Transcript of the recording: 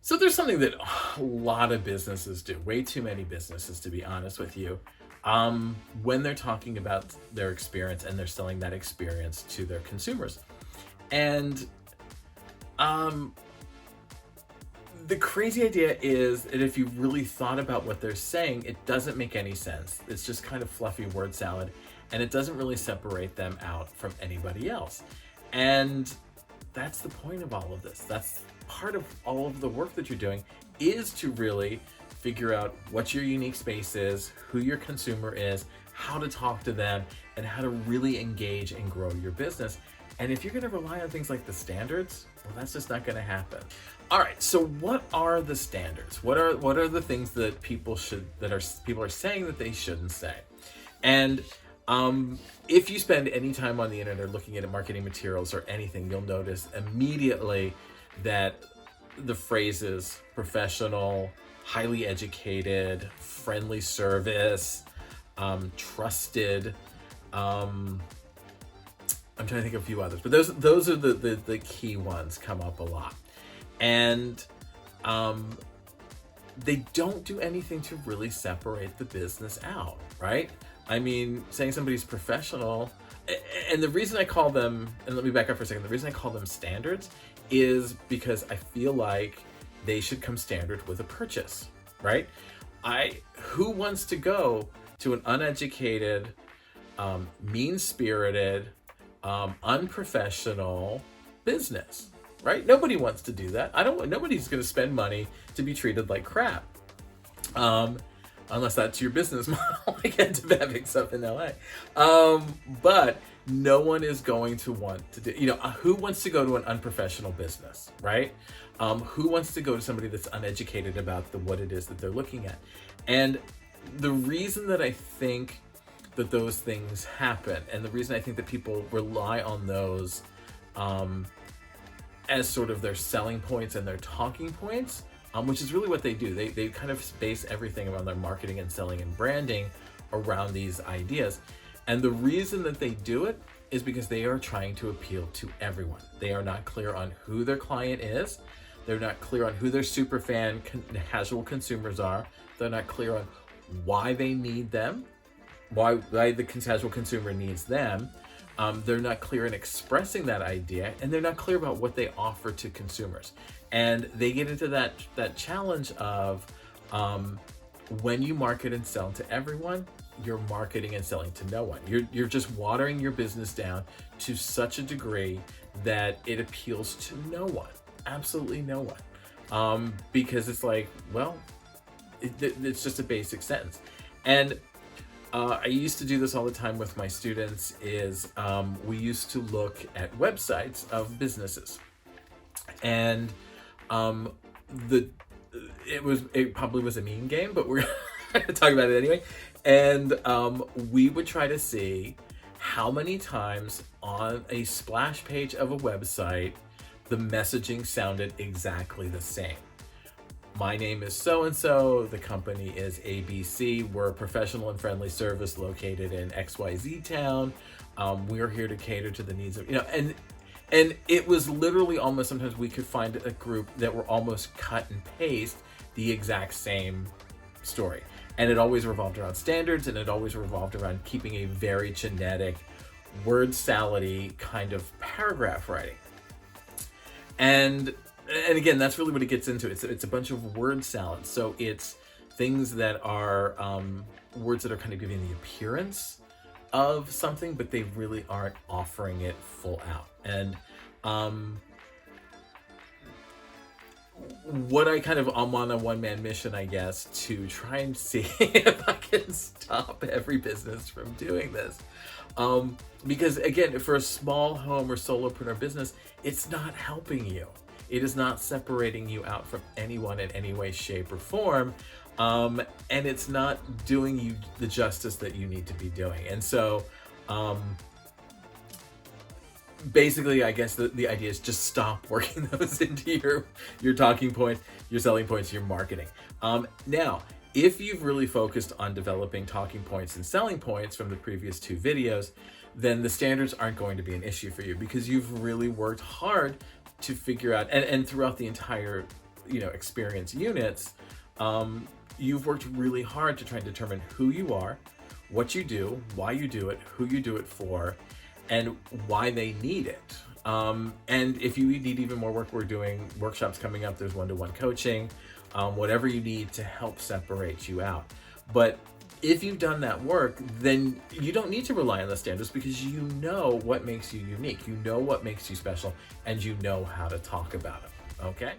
So there's something that a lot of businesses do, way too many businesses, to be honest with you. When they're talking about their experience and they're selling that experience to their consumers. And um, the crazy idea is that if you really thought about what they're saying, it doesn't make any sense. It's just kind of fluffy word salad, and it doesn't really separate them out from anybody else. And that's the point of all of this. That's part of all of the work that you're doing, is to really figure out what your unique space is, who your consumer is, how to talk to them, and how to really engage and grow your business. And if you're going to rely on things like the standards, well, that's just not going to happen. All right. So what are the standards? What are the things that people are saying that they shouldn't say? And if you spend any time on the internet looking at marketing materials or anything, you'll notice immediately that the phrases professional, highly educated, friendly service, trusted, I'm trying to think of a few others, but those are the key ones come up a lot. And they don't do anything to really separate the business out, right? I mean, saying somebody's professional, and the reason I call them, and let me back up for a second, the reason I call them standards is because I feel like they should come standard with a purchase, right? Who wants to go to an uneducated, mean-spirited, unprofessional business, right? Nobody wants to do that. Nobody's going to spend money to be treated like crap. Unless that's your business model, like end up having stuff in LA. But no one is going to want to do, who wants to go to an unprofessional business, right? Who wants to go to somebody that's uneducated about what it is that they're looking at? And the reason that I think that those things happen, and the reason I think that people rely on those as sort of their selling points and their talking points, which is really what they do. They kind of base everything around their marketing and selling and branding around these ideas. And the reason that they do it is because they are trying to appeal to everyone. They are not clear on who their client is. They're not clear on who their super fan casual consumers are. They're not clear on why they need them, why the casual consumer needs them. They're not clear in expressing that idea, and they're not clear about what they offer to consumers. And they get into that challenge of when you market and sell to everyone, you're marketing and selling to no one. You're just watering your business down to such a degree that it appeals to no one, absolutely no one, because it's like, well, it's just a basic sentence. And I used to do this all the time with my students. We used to look at websites of businesses, and it probably was a mean game, but we're going to talk about it anyway. And we would try to see how many times on a splash page of a website the messaging sounded exactly the same. My name is so-and-so, the company is ABC, we're a professional and friendly service located in XYZ town. We're here to cater to the needs of, and it was literally almost, sometimes we could find a group that were almost cut and paste the exact same story. And it always revolved around standards, and it always revolved around keeping a very genetic, word salad-y kind of paragraph writing. And again, that's really what it gets into. It's a bunch of word salad. So it's things that are words that are kind of giving the appearance of something, but they really aren't offering it full out. And what I'm on a one-man mission, I guess, to try and see if I can stop every business from doing this. Because again, for a small home or solopreneur business, it's not helping you. It is not separating you out from anyone in any way, shape, or form. And it's not doing you the justice that you need to be doing. And so, basically, I guess the idea is just stop working those into your talking points, your selling points, your marketing. Now, if you've really focused on developing talking points and selling points from the previous two videos, then the standards aren't going to be an issue for you, because you've really worked hard to figure out, and throughout the entire experience units, you've worked really hard to try and determine who you are, what you do, why you do it, who you do it for, and why they need it. And if you need even more work, we're doing workshops coming up. There's one-to-one coaching, whatever you need to help separate you out. But if you've done that work, then you don't need to rely on the standards, because you know what makes you unique. You know what makes you special, and you know how to talk about it. Okay?